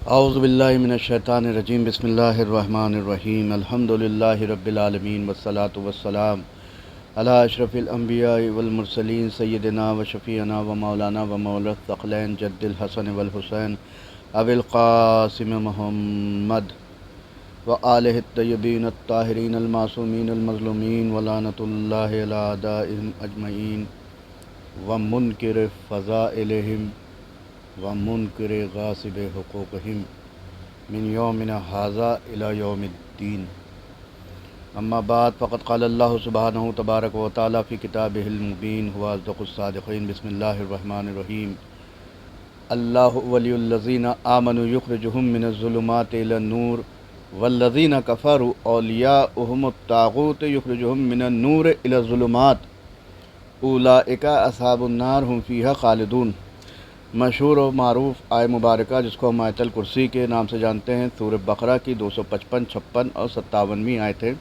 اعوذ باللہ من الشیطان الرجیم بسم اللہ الرحمن الرحیم الحمدللہ رب العالمین والصلاة والسلام علی اشرف الانبیاء والمرسلین سیدنا و شفیعنا و مولانا و مولا الثقلین جد الحسن والحسین ابی القاسم محمد و آلہ الطیبین الطاہرین المعصومین المظلومین ولعنۃ اللہ علی اعدائہم اجمعین و منکر فضائلہم ومنکر غاصب حقوقہم من یومنا ھذا الی یوم الدین اما بعد فقد قال اللہ سبحانہ تبارک و تعالی فی کتابہ المبین هو اصدق الصادقین بسم اللہ الرحمن الرحیم اللہ ولی الذین آمنوا یخرجہم من الظلمات الی النور والذین کفروا اولیاؤہم الطاغوت یخرجہم من النور الی الظلمات اولئک اصحاب النار ہم فیہا خالدون۔ مشہور و معروف آیہ مبارکہ جس کو ہم آیت الکرسی کے نام سے جانتے ہیں، سورہ بقرہ کی 255، 56 اور 57ویں آیتیں۔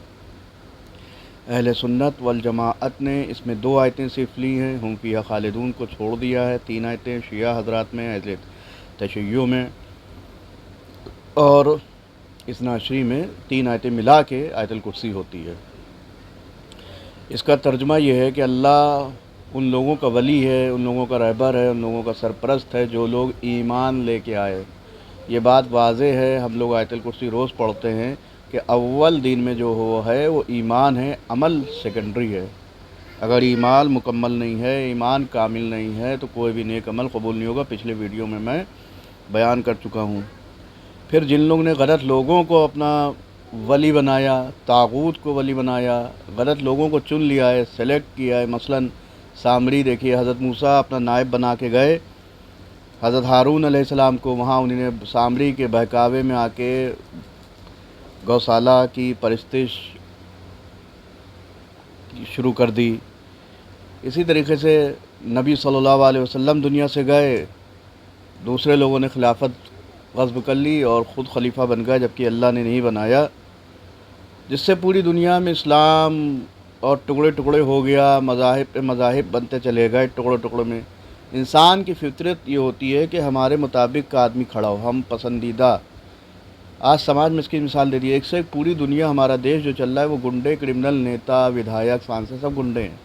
اہل سنت والجماعت نے اس میں 2 آیتیں صرف لی ہیں، ہم فیہا خالدون کو چھوڑ دیا ہے، 3 آیتیں شیعہ حضرات میں، اہل تشیع میں اور اثنا عشری میں 3 آیتیں ملا کے آیت الکرسی ہوتی ہے۔ اس کا ترجمہ یہ ہے کہ اللہ ان لوگوں کا ولی ہے، ان لوگوں کا رہبر ہے، ان لوگوں کا سرپرست ہے جو لوگ ایمان لے کے آئے۔ یہ بات واضح ہے، ہم لوگ آیت الکرسی روز پڑھتے ہیں کہ اول دین میں جو وہ ہے وہ ایمان ہے، عمل سیکنڈری ہے۔ اگر ایمان مکمل نہیں ہے، ایمان کامل نہیں ہے تو کوئی بھی نیک عمل قبول نہیں ہوگا۔ پچھلے ویڈیو میں میں بیان کر چکا ہوں۔ پھر جن لوگوں نے غلط لوگوں کو اپنا ولی بنایا، طاغوت کو ولی بنایا، غلط لوگوں کو چن لیا ہے، سلیکٹ کیا ہے، مثلاً سامری دیکھیے، حضرت موسیٰ اپنا نائب بنا کے گئے حضرت ہارون علیہ السلام کو، وہاں انہوں نے سامری کے بہکاوے میں آ کے گوشالہ کی پرستش شروع کر دی۔ اسی طریقے سے نبی صلی اللہ علیہ وسلم دنیا سے گئے، دوسرے لوگوں نے خلافت غصب کر لی اور خود خلیفہ بن گئے جبکہ اللہ نے نہیں بنایا، جس سے پوری دنیا میں اسلام اور ٹکڑے ٹکڑے ہو گیا، مذاہب پہ مذاہب بنتے چلے گئے ٹکڑوں ٹکڑوں میں۔ انسان کی فطرت یہ ہوتی ہے کہ ہمارے مطابق کا آدمی کھڑا ہو، ہم پسندیدہ۔ آج سماج میں اس کی مثال دے دی ہے، ایک سے ایک پوری دنیا، ہمارا دیش جو چل رہا ہے وہ گنڈے، کرمنل، نیتا، ودھایک، سانسد سب گنڈے ہیں،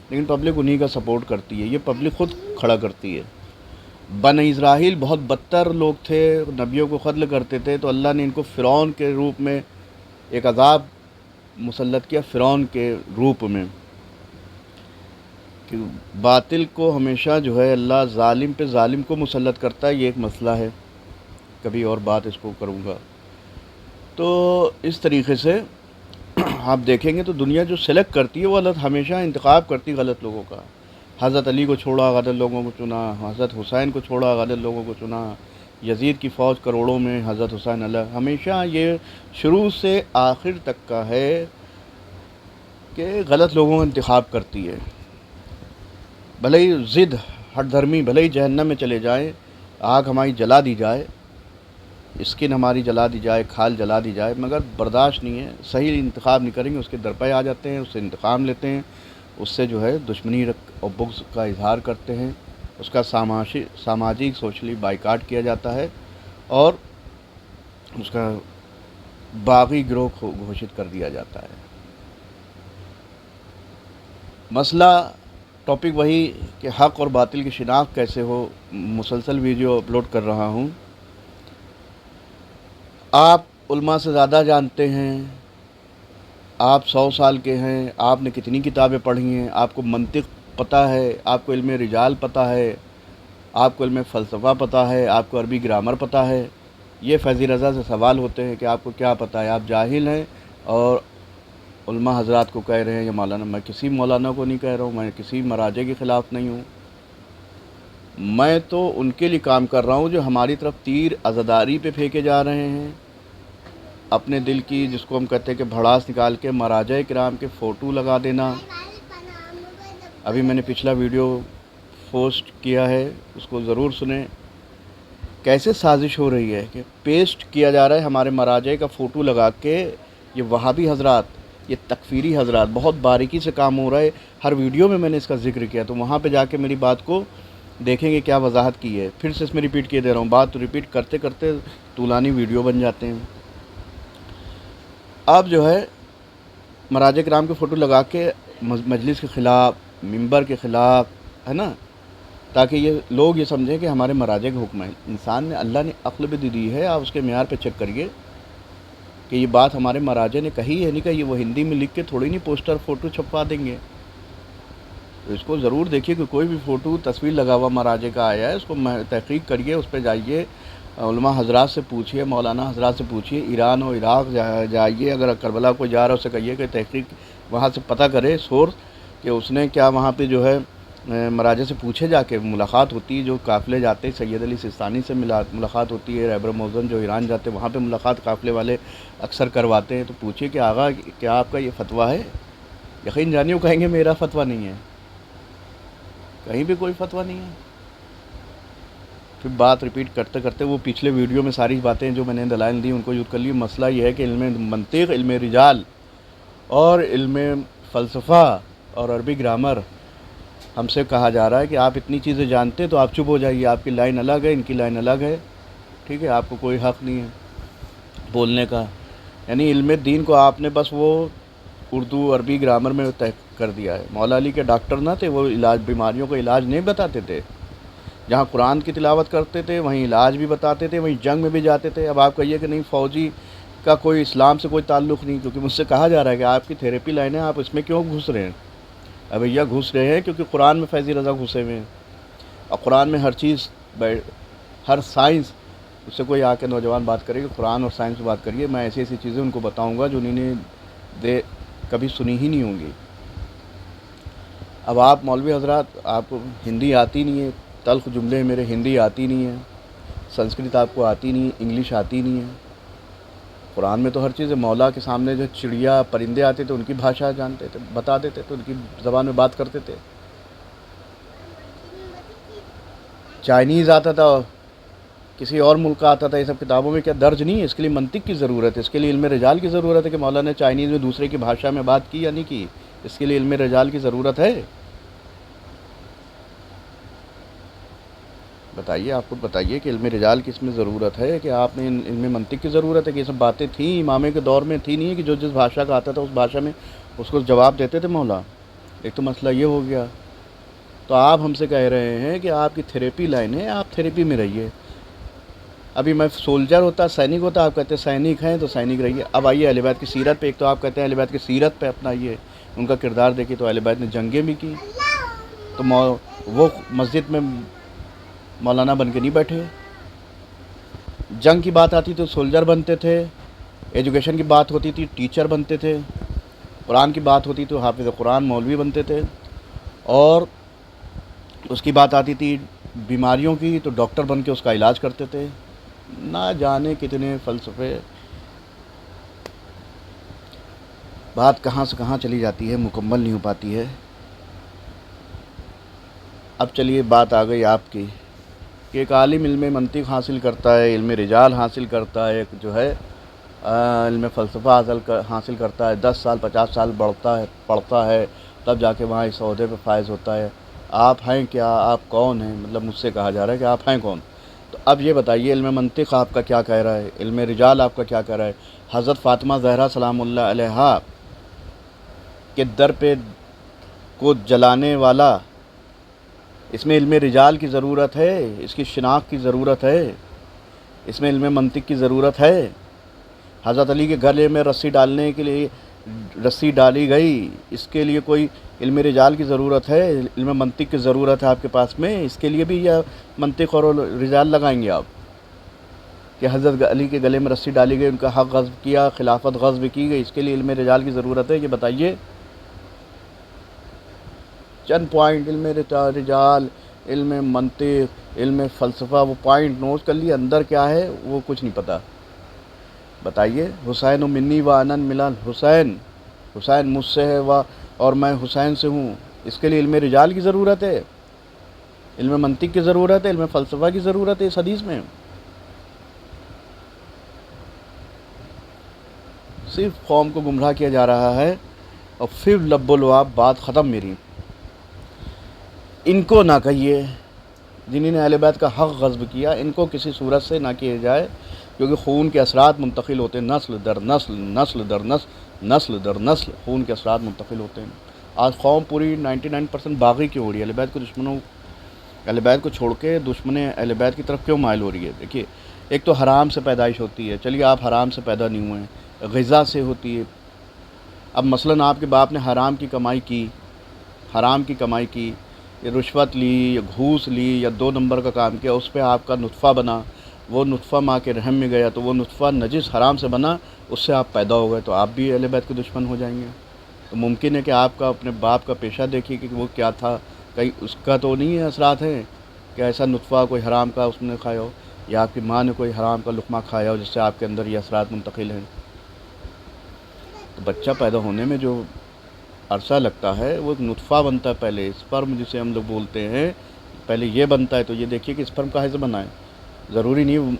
لیکن پبلک انہی کا سپورٹ کرتی ہے، یہ پبلک خود کھڑا کرتی ہے۔ بنی اسرائیل بہت بدتر لوگ تھے، نبیوں کو قتل کرتے تھے، تو اللہ نے ان کو فرعون کے روپ میں ایک عذاب مسلط کیا، فرعون کے روپ میں، کہ باطل کو ہمیشہ جو ہے اللہ ظالم پہ ظالم کو مسلط کرتا ہے۔ یہ ایک مسئلہ ہے، کبھی اور بات اس کو کروں گا۔ تو اس طریقے سے آپ دیکھیں گے تو دنیا جو سلیکٹ کرتی ہے وہ غلط، ہمیشہ انتخاب کرتی غلط لوگوں کا۔ حضرت علی کو چھوڑا، غلط لوگوں کو چنا، حضرت حسین کو چھوڑا، غلط لوگوں کو چنا، یزید کی فوج کروڑوں میں، حضرت حسین علیہ، ہمیشہ یہ شروع سے آخر تک کا ہے کہ غلط لوگوں کا انتخاب کرتی ہے۔ بھلے ہی ضد ہٹ دھرمی، بھلے ہی جہنم میں چلے جائیں، آگ ہماری جلا دی جائے، اسکن ہماری جلا دی جائے، کھال جلا دی جائے، مگر برداشت نہیں ہے، صحیح انتخاب نہیں کریں گے، اس کے درپے آ جاتے ہیں، اس سے انتقام لیتے ہیں، اس سے جو ہے دشمنی اور بغض کا اظہار کرتے ہیں، اس کا سماجی سوشلی بائیکاٹ کیا جاتا ہے اور اس کا باغی گروہ گھوشت کر دیا جاتا ہے۔ مسئلہ ٹاپک وہی کہ حق اور باطل کی شناخت کیسے ہو، مسلسل ویڈیو اپلوڈ کر رہا ہوں۔ آپ علماء سے زیادہ جانتے ہیں، آپ 100 سال کے ہیں، آپ نے کتنی کتابیں پڑھی ہیں، آپ کو منطق پتہ ہے، آپ کو علم رجال پتہ ہے، آپ کو علم فلسفہ پتہ ہے، آپ کو عربی گرامر پتہ ہے۔ یہ فیضی رضا سے سوال ہوتے ہیں کہ آپ کو کیا پتہ ہے، آپ جاہل ہیں اور علماء حضرات کو کہہ رہے ہیں یا مولانا، میں کسی مولانا کو نہیں کہہ رہا ہوں، میں کسی مراجع کے خلاف نہیں ہوں، میں تو ان کے لیے کام کر رہا ہوں جو ہماری طرف تیر عزاداری پہ پھینکے جا رہے ہیں، اپنے دل کی، جس کو ہم کہتے ہیں کہ بھڑاس نکال کے مراجع کرام کے فوٹو لگا دینا۔ ابھی میں نے پچھلا ویڈیو پوسٹ کیا ہے، اس کو ضرور سنیں۔ کیسے سازش ہو رہی ہے کہ پیسٹ کیا جا رہا ہے ہمارے مراجع کا فوٹو لگا کے، یہ وہابی حضرات، یہ تکفیری حضرات، بہت باریکی سے کام ہو رہا ہے۔ ہر ویڈیو میں نے اس کا ذکر کیا، تو وہاں پہ جا کے میری بات کو دیکھیں گے کیا وضاحت کی ہے. پھر سے اس میں ریپیٹ کیے دے رہا ہوں، بات ریپیٹ کرتے کرتے طولانی ویڈیو بن جاتے ہیں. آپ جو ہے مراجع کرام کی فوٹو لگا کے مجلس کے خلاف، ممبر کے خلاف، ہے نا، تاکہ یہ لوگ یہ سمجھیں کہ ہمارے مراجع کے حکم ہیں. انسان نے، اللہ نے عقل بھی دی ہے، آپ اس کے معیار پہ چیک کریے کہ یہ بات ہمارے مراجع نے کہی ہے نہیں کہی. وہ ہندی میں لکھ کے تھوڑی نہیں پوسٹر فوٹو چھپوا دیں گے. تو اس کو ضرور دیکھیے کہ کوئی بھی فوٹو تصویر لگا ہوا مراجع کا آیا ہے، اس کو تحقیق کریے، اس پہ جائیے، علماء حضرات سے پوچھیے، مولانا حضرات سے پوچھیے، ایران و عراق جائیے، اگر کربلا کوئی جا رہا ہے اسے کہیے کہ تحقیق وہاں سے پتہ کرے سورس کہ اس نے کیا وہاں پہ جو ہے مراجع سے پوچھے، جا کے ملاقات ہوتی ہے. جو قافلے جاتے ہیں، سید علی سیستانی سے ملاقات ہوتی ہے، رہبر موزن جو ایران جاتے ہیں وہاں پہ ملاقات قافلے والے اکثر کرواتے ہیں. تو پوچھیے کہ آغا کیا آپ کا یہ فتویٰ ہے؟ یقین جانیے وہ کہیں گے میرا فتویٰ نہیں ہے، کہیں بھی کوئی فتویٰ نہیں ہے. پھر بات ریپیٹ کرتے کرتے وہ پچھلے ویڈیو میں ساری باتیں جو میں نے دلائل دی ان کو یوز کر لی. مسئلہ یہ ہے کہ علم منطق، علم رجال اور علم فلسفہ اور عربی گرامر ہم سے کہا جا رہا ہے کہ آپ اتنی چیزیں جانتے ہیں تو آپ چپ ہو جائیے. آپ کی لائن الگ ہے، ان کی لائن الگ ہے، ٹھیک ہے، آپ کو کوئی حق نہیں ہے بولنے کا. یعنی علم دین کو آپ نے بس وہ اردو عربی گرامر میں طے کر دیا ہے. مولا علی کے ڈاکٹر نہ تھے، وہ علاج، بیماریوں کا علاج نہیں بتاتے تھے. جہاں قرآن کی تلاوت کرتے تھے وہیں علاج بھی بتاتے تھے، وہیں جنگ میں بھی جاتے تھے. اب آپ کہیے کہ نہیں فوجی کا کوئی اسلام سے کوئی تعلق نہیں، کیونکہ مجھ سے کہا جا رہا ہے کہ آپ کی تھیریپی لائن ہے، آپ اس میں کیوں گھس رہے ہیں؟ اب بھیا گھس رہے ہیں کیونکہ قرآن میں فیضی رضا گھسے ہوئے ہیں، اور قرآن میں ہر چیز، ہر سائنس، اس سے کوئی آ کے نوجوان بات کرے کہ قرآن اور سائنس بات کریے، میں ایسی ایسی چیزیں ان کو بتاؤں گا جو انہوں نے کبھی سنی ہی نہیں ہوں گی. اب آپ مولوی حضرات، آپ کو ہندی آتی نہیں ہے، تلخ جملے میرے ہندی آتی نہیں ہے، سنسکرت آپ کو آتی نہیں ہے، انگلش آتی نہیں ہے. قرآن میں تو ہر چیز ہے. مولا کے سامنے جو چڑیا پرندے آتے تھے ان کی بھاشا جانتے تھے، بتا دیتے تھے، ان کی زبان میں بات کرتے تھے. چائنیز آتا تھا، کسی اور ملک کا آتا تھا، یہ سب کتابوں میں کیا درج نہیں ہے؟ اس کے لیے منطق کی ضرورت ہے، اس کے لیے علم رجال کی ضرورت ہے کہ مولا نے چائنیز میں دوسرے کی بھاشا میں بات کی یا نہیں کی. اس کے لیے علم رجال کی ضرورت ہے. بتائیے، آپ خود بتائیے کہ علم رجال کی اس میں ضرورت ہے کہ آپ نے علم منطق کی ضرورت ہے کہ یہ سب باتیں تھیں امامے کے دور میں، تھی نہیں کہ جو جس بھاشا کا آتا تھا اس بھاشا میں اس کو جواب دیتے تھے مولا. ایک تو مسئلہ یہ ہو گیا. تو آپ ہم سے کہہ رہے ہیں کہ آپ کی تھیریپی لائن ہے، آپ تھیریپی میں رہیے. ابھی میں سولجر ہوتا، سینک ہوتا، آپ کہتے ہیں سینک ہیں تو سینک رہیے. اب آئیے اہل بیت کی سیرت پہ. ایک تو آپ کہتے ہیں اہل بیت کی سیرت پہ اپنائیے، ان کا کردار دیکھیے. تو اہل بیت نے جنگیں بھی کی، تو وہ مسجد میں مولانا بن کے نہیں بیٹھے. جنگ کی بات آتی تو سولجر بنتے تھے، ایجوکیشن کی بات ہوتی تھی ٹیچر بنتے تھے، قرآن کی بات ہوتی تو حافظ قرآن مولوی بنتے تھے، اور اس کی بات آتی تھی بیماریوں کی تو ڈاکٹر بن کے اس کا علاج کرتے تھے. نہ جانے کتنے فلسفے، بات کہاں سے کہاں چلی جاتی ہے، مکمل نہیں ہو پاتی ہے. اب چلیے بات آ گئی آپ کی کہ ایک عالم علم منطق حاصل کرتا ہے، علم رجال حاصل کرتا ہے، ایک جو ہے علم فلسفہ حاصل کرتا ہے، 10 سال 50 سال پڑھتا ہے، تب جا کے وہاں اس عہدے پہ فائز ہوتا ہے. آپ ہیں کیا؟ آپ کون ہیں؟ مطلب مجھ سے کہا جا رہا ہے کہ آپ ہیں کون؟ تو اب یہ بتائیے علم منطق آپ کا کیا کہہ رہا ہے، علم رجال آپ کا کیا کہہ رہا ہے؟ حضرت فاطمہ زہرا سلام اللہ علیہا کے در پہ کو جلانے والا، اس میں علم رجال کی ضرورت ہے، اس کی شناخت کی ضرورت ہے، اس میں علم منطق کی ضرورت ہے. حضرت علی کے گلے میں رسی ڈالنے کے لیے رسی ڈالی گئی، اس کے لیے کوئی علم رجال کی ضرورت ہے، علم منطق کی ضرورت ہے آپ کے پاس میں؟ اس کے لیے بھی یہ منطق اور رجال لگائیں گے آپ کہ حضرت علی کے گلے میں رسی ڈالی گئی، ان کا حق غصب کیا، خلافت غصب کی گئی، اس کے لیے علم رجال کی ضرورت ہے؟ یہ بتائیے. چند پوائنٹ، علم رجال، علم منطق، علم فلسفہ، وہ پوائنٹ نوٹ کر لیے، اندر کیا ہے وہ کچھ نہیں پتہ. بتائیے. حسین و منی و انن ملن، حسین مجھ سے ہے اور میں حسین سے ہوں، اس کے لیے علم رجال کی ضرورت ہے، علم منطق کی ضرورت ہے، علم فلسفہ کی ضرورت ہے اس حدیث میں؟ صرف قوم کو گمراہ کیا جا رہا ہے، اور پھر لب و لعاب بات ختم میری. ان کو نہ کہیے جنہوں نے اہل بیت کا حق غصب کیا، ان کو کسی صورت سے نہ کیا جائے، کیونکہ خون کے اثرات منتقل ہوتے ہیں نسل در نسل، نسل در نسل، نسل در نسل، خون کے اثرات منتقل ہوتے ہیں۔ آج قوم پوری 99% باغی کیوں ہو رہی ہے؟ اہل بیت کے دشمنوں، اہل بیت کو چھوڑ کے دشمن اہل بیت کی طرف کیوں مائل ہو رہی ہے؟ دیکھیے، ایک تو حرام سے پیدائش ہوتی ہے، چلیے آپ حرام سے پیدا نہیں ہوئے ہیں، غذا سے ہوتی ہے۔ اب مثلاً آپ کے باپ نے حرام کی کمائی کی، حرام کی کمائی کی، یا رشوت لی یا گھوس لی یا 2 نمبر کا کام کیا، اس پہ آپ کا نطفہ بنا، وہ نطفہ ماں کے رحم میں گیا تو وہ نطفہ نجس حرام سے بنا، اس سے آپ پیدا ہو گئے، تو آپ بھی اہل بیت کے دشمن ہو جائیں گے۔ تو ممکن ہے کہ آپ کا اپنے باپ کا پیشہ دیکھیے کہ وہ کیا تھا، کہیں اس کا تو نہیں ہے اثرات ہیں کہ ایسا نطفہ کوئی حرام کا اس نے کھایا ہو، یا آپ کی ماں نے کوئی حرام کا لقمہ کھایا ہو جس سے آپ کے اندر یہ اثرات منتقل ہیں۔ تو بچہ پیدا ہونے میں جو عرصہ لگتا ہے وہ نطفہ بنتا ہے، پہلے اسپرم جسے ہم لوگ بولتے ہیں، پہلے یہ بنتا ہے۔ تو یہ دیکھیے کہ اسپرم کہاں سے بنا ہے، ضروری نہیں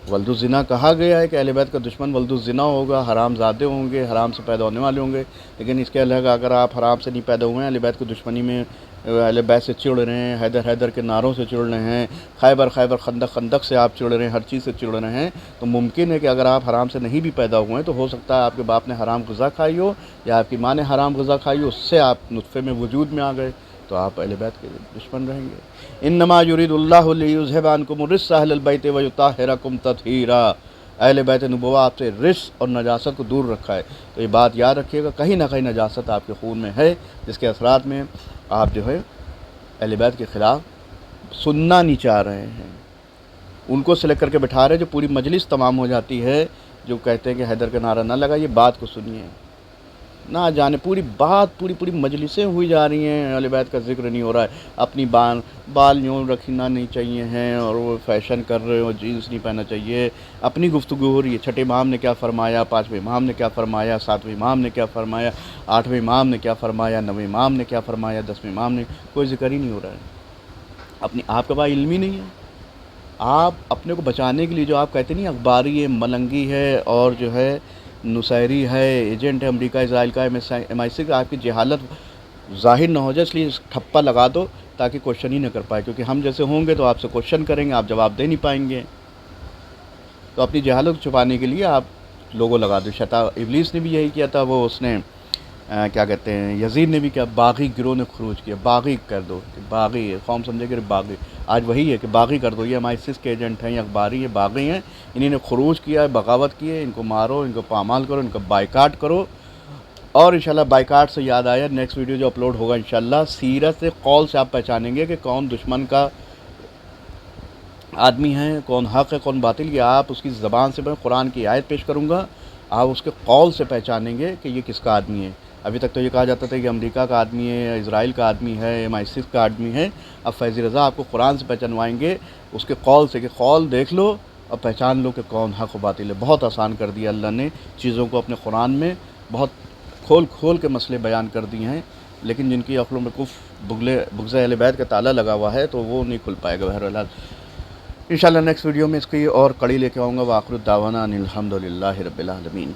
ولد الزنا کہا گیا ہے کہ اہل بیت کا دشمن ولد الزنا ہوگا، حرام زادے ہوں گے، حرام سے پیدا ہونے والے ہوں گے، لیکن اس کے علاوہ اگر آپ حرام سے نہیں پیدا ہوئے ہیں، اہل بیت کی دشمنی میں اہل بیت سے چڑ رہے ہیں، حیدر حیدر کے نعروں سے چڑ رہے ہیں، خیبر خیبر خندق خندق سے آپ چڑ رہے ہیں، ہر چیز سے چڑ رہے ہیں، تو ممکن ہے کہ اگر آپ حرام سے نہیں بھی پیدا ہوئے ہیں تو ہو سکتا ہے آپ کے باپ نے حرام غذا کھائی ہو یا آپ کی ماں نے حرام غذا کھائی ہو، اس سے آپ نطفے میں وجود میں آ گئے، تو آپ اہل بیت کے دشمن رہیں گے۔ انما یرید اللہ لیذھب عنکم الرجس اہل البیت ویطہرکم تطہیرا، اہل بیت نبوہ آپ سے رجس اور نجاست کو دور رکھا ہے۔ تو یہ بات یاد رکھیے گا، کہیں نہ کہیں نجاست آپ کے خون میں ہے، جس کے اثرات میں آپ جو ہے اہل بیت کے خلاف سننا نہیں چاہ رہے ہیں، ان کو سلیکٹ کر کے بٹھا رہے ہیں، جو پوری مجلس تمام ہو جاتی ہے، جو کہتے ہیں کہ حیدر کا نعرہ نہ لگائیے، بات کو سنیے، نہ جانے پوری بات پوری مجلسیں ہوئی جا رہی ہیں، اہل بیت کا ذکر نہیں ہو رہا ہے، اپنی بال یوں رکھنا نہیں چاہیے ہیں، اور وہ فیشن کر رہے ہو، جینس نہیں پہننا چاہیے، اپنی گفتگو ہو رہی ہے، چھٹے امام نے کیا فرمایا، 5ویں امام نے کیا فرمایا، 7ویں امام نے کیا فرمایا، 8ویں امام نے کیا فرمایا، 9ویں امام نے کیا فرمایا، 10ویں امام نے، کوئی ذکر ہی نہیں ہو رہا ہے۔ آپ کے پاس علم ہی نہیں ہے، آپ اپنے کو بچانے کے لیے جو آپ کہتے نہیں اخباری ہے، ملنگی ہے، اور جو ہے نصیری ہے، ایجنٹ ہے امریکہ اسرائیل کا، MI6 کا، آپ کی جہالت ظاہر نہ ہو جائے، اس لیے ٹھپا لگا دو تاکہ کوشچن ہی نہ کر پائے، کیونکہ ہم جیسے ہوں گے تو آپ سے کوشچن کریں گے، آپ جواب دے نہیں پائیں گے، تو اپنی جہالت کو چھپانے کے لیے آپ لوگو لگا دو۔ شیطان ابلیس نے بھی یہی کیا تھا، وہ اس نے کیا کہتے ہیں، یزید نے بھی کیا، باغی گروہ نے خروج کیا، باغی کر دو، کہ باغی ہے، قوم سمجھے کہ باغی، آج وہی ہے کہ باغی کر دو، یہ MI6 کے ایجنٹ ہیں، یہ اخباری ہیں، باغی ہیں، انہوں نے خروج کیا ہے، بغاوت کی ہے، ان کو مارو، ان کو پامال کرو، ان کو بائیکاٹ کرو۔ اور انشاءاللہ بائیکاٹ سے یاد آیا، نیکسٹ ویڈیو جو اپلوڈ ہوگا انشاءاللہ، سیرت قول سے آپ پہچانیں گے کہ کون دشمن کا آدمی ہے، کون حق ہے، کون باطل، یہ آپ اس کی زبان سے، میں قرآن کی آیت پیش کروں گا، آپ اس کے قول سے پہچانیں گے کہ یہ کس کا آدمی ہے۔ ابھی تک تو یہ کہا جاتا تھا کہ امریکہ کا آدمی ہے، اسرائیل کا آدمی ہے، MI6 کا آدمی ہے، اب فیض رضا آپ کو قرآن سے پہچانوائیں گے، اس کے قول سے، کہ قول دیکھ لو اور پہچان لو کہ کون حق و باطل ہے۔ بہت آسان کر دیا اللہ نے چیزوں کو اپنے قرآن میں، بہت کھول کے مسئلے بیان کر دیے ہیں، لیکن جن کی عقلوں میں بغض اہل بیت کا تالا لگا ہوا ہے تو وہ نہیں کھل پائے گا۔ بہرحال انشاءاللہ نیکسٹ ویڈیو میں اس کی اور کڑی لے کے آؤں گا۔ وآخر دعوانا ان الحمدللہ رب العالمین۔